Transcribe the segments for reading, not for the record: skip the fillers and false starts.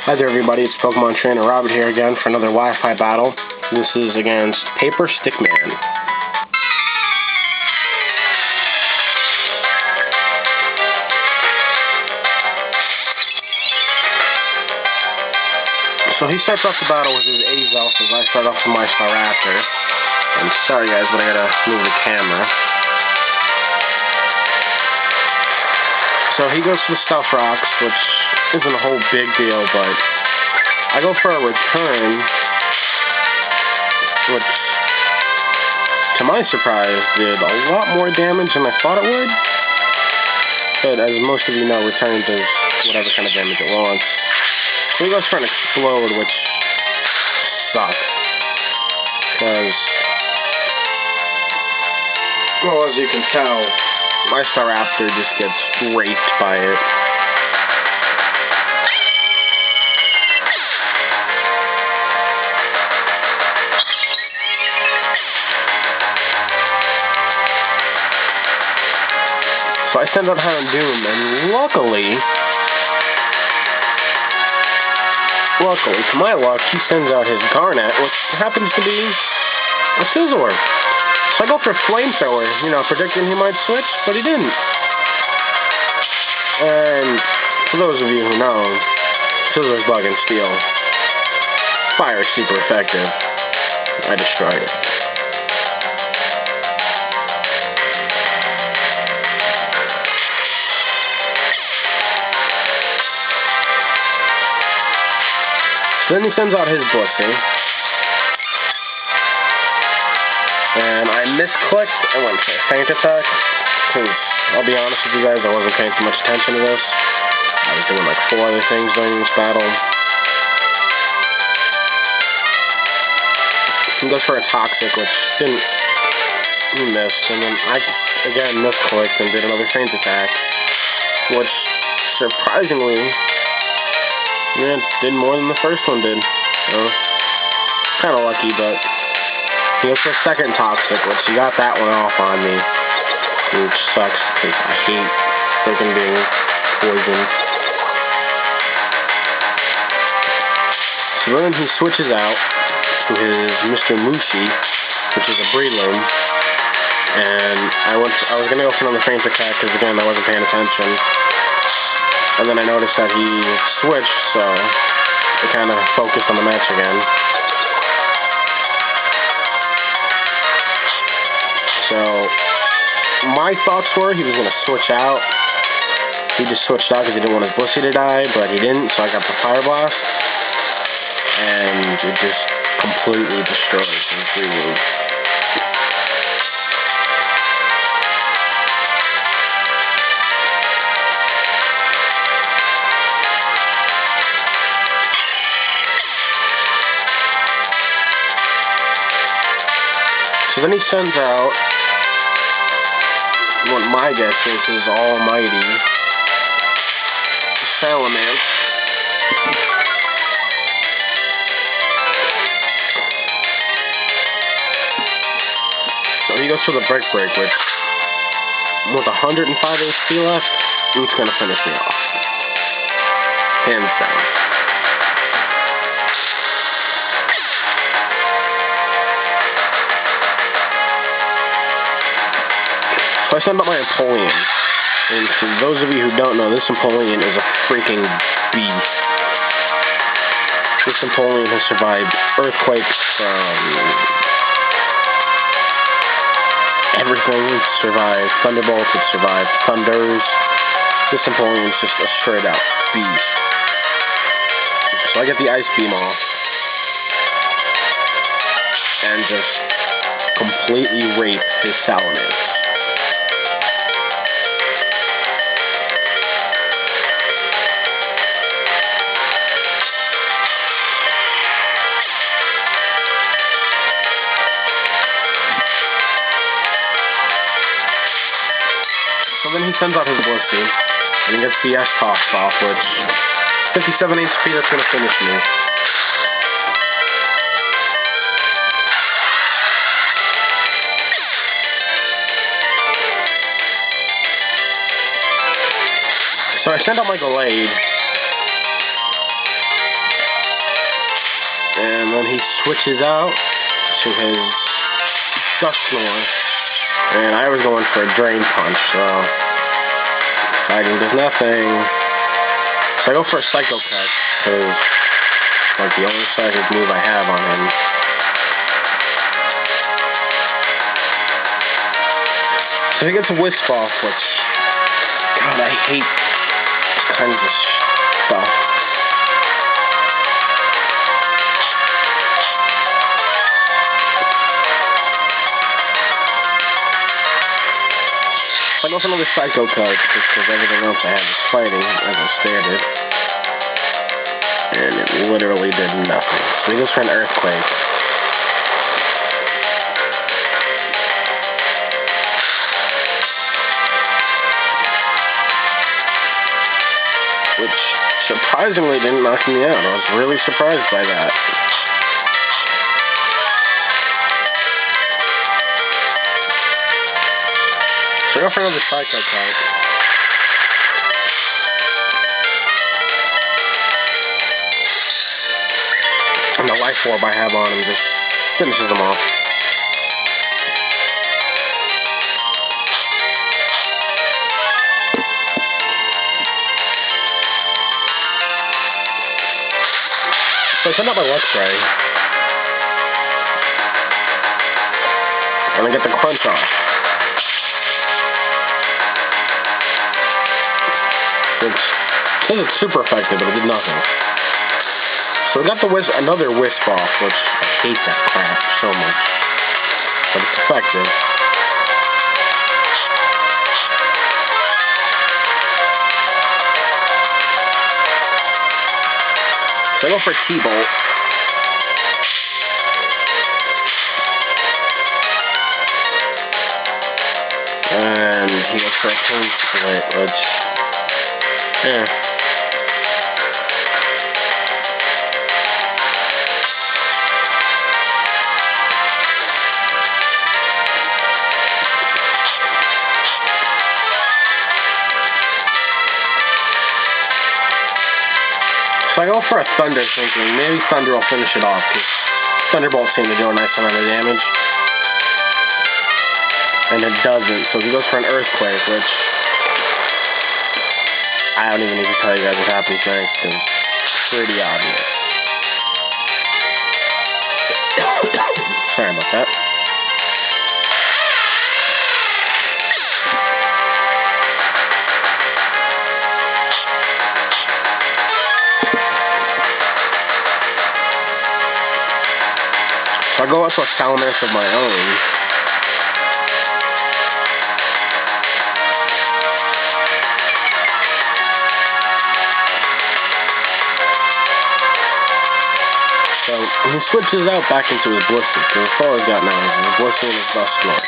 Hi there everybody, it's Pokemon Trainer Robert here again for another Wi-Fi battle. This is against Paperstickman. So he starts off the battle with his Azelf as I start off with my Staraptor. And sorry guys, but I gotta move the camera. So he goes for the Stuff Rocks, which isn't a whole big deal, but I go for a return, which, to my surprise, did a lot more damage than I thought it would. But as most of you know, return does whatever kind of damage it wants. So he goes for an Explode, which sucks. Because, well, as you can tell, my Staraptor just gets raped by it. So I send out Houndoom, and luckily, to my luck, he sends out his Garnet, which happens to be a Scizor. So I go for Flamethrower, predicting he might switch, but he didn't. And for those of you who know, Scizor's Bug and Steel. Fire is super effective. I destroyed it. So then he sends out his Blissey. And I misclicked and went for a Feint Attack. Because, I'll be honest with you guys, I wasn't paying too much attention to this. I was doing like 4 other things during this battle. He goes for a Toxic, which he missed. And then I, again, misclicked and did another Feint Attack. Which, surprisingly, it did more than the first one did. Kind of lucky, but he goes for a second Toxic, which he got that one off on me, which sucks because I hate freaking being poisoned. So then he switches out to his Mr. Mushi, which is a Breloom, and I was gonna go for another Feint Attack because again I wasn't paying attention. And then I noticed that he switched, so I kind of focused on the match again. So, my thoughts were he was going to switch out. He just switched out because he didn't want his Blissey to die, but he didn't, so I got the Fire Blast. And it just completely destroyed his Breloom. So then he sends out what my guess is his almighty Salamence. So he goes for the Brick Break, which with 105 HP left, it's going to finish me off. Hands down. So I send out my Empoleon, and for those of you who don't know, this Empoleon is a freaking beast. This Empoleon has survived earthquakes from everything. It's survived thunderbolts, it's survived thunders. This Empoleon is just a straight out beast. So I get the Ice Beam off, and just completely rape his Salamence. So then he sends out his Blissey, and he gets the S-Toss off, which 57 HP, that's going to finish me. So I send out my Gallade, then he switches out to his Dust Snore. And I was going for a Drain Punch, so Dragon does nothing. So I go for a Psycho Cut, because it's like the only psychic move I have on him. So he gets a Wisp off, which, God, I hate this kinds of stuff. I go for another Psycho Cut, just because everything else I had was fighting as a standard. And it literally did nothing. So he goes for an Earthquake. Which surprisingly didn't knock me out. I was really surprised by that. So I go for another Psycho Cut. And the Life Orb I have on him just finishes him off. So I send out my Luck Spray. And I get the Crunch off. Which says it's super effective, but it did nothing. So we got the another Wisp off, which I hate that crap so much. But it's effective. So I go for a T-Bolt. And he goes for a Pain Split, which, yeah. So I go for a Thunder, thinking maybe Thunder will finish it off, because Thunderbolts seem to do a nice amount of damage. And it doesn't, so he goes for an Earthquake, which I don't even need to tell you guys what happens next, because it's pretty obvious. Sorry about that. So I go up to a Salamence of my own. So he switches out back into his Blissey, because that's all he's got now is his Blissey and his Dust Snore.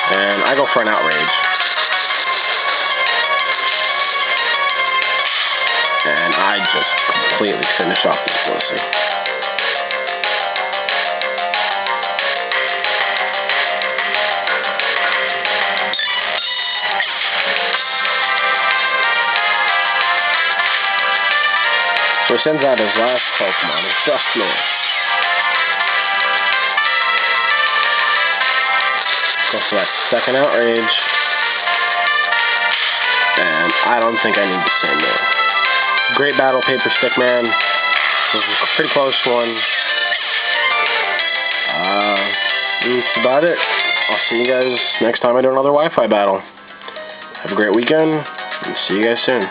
And I go for an Outrage. And I just completely finish off this Blissey. So he sends out his last Pokemon, his Dust Snore. Go for that second Outrage. And I don't think I need to say more. Great battle, Paperstickman. This was a pretty close one. That's about it. I'll see you guys next time I do another Wi-Fi battle. Have a great weekend, and see you guys soon.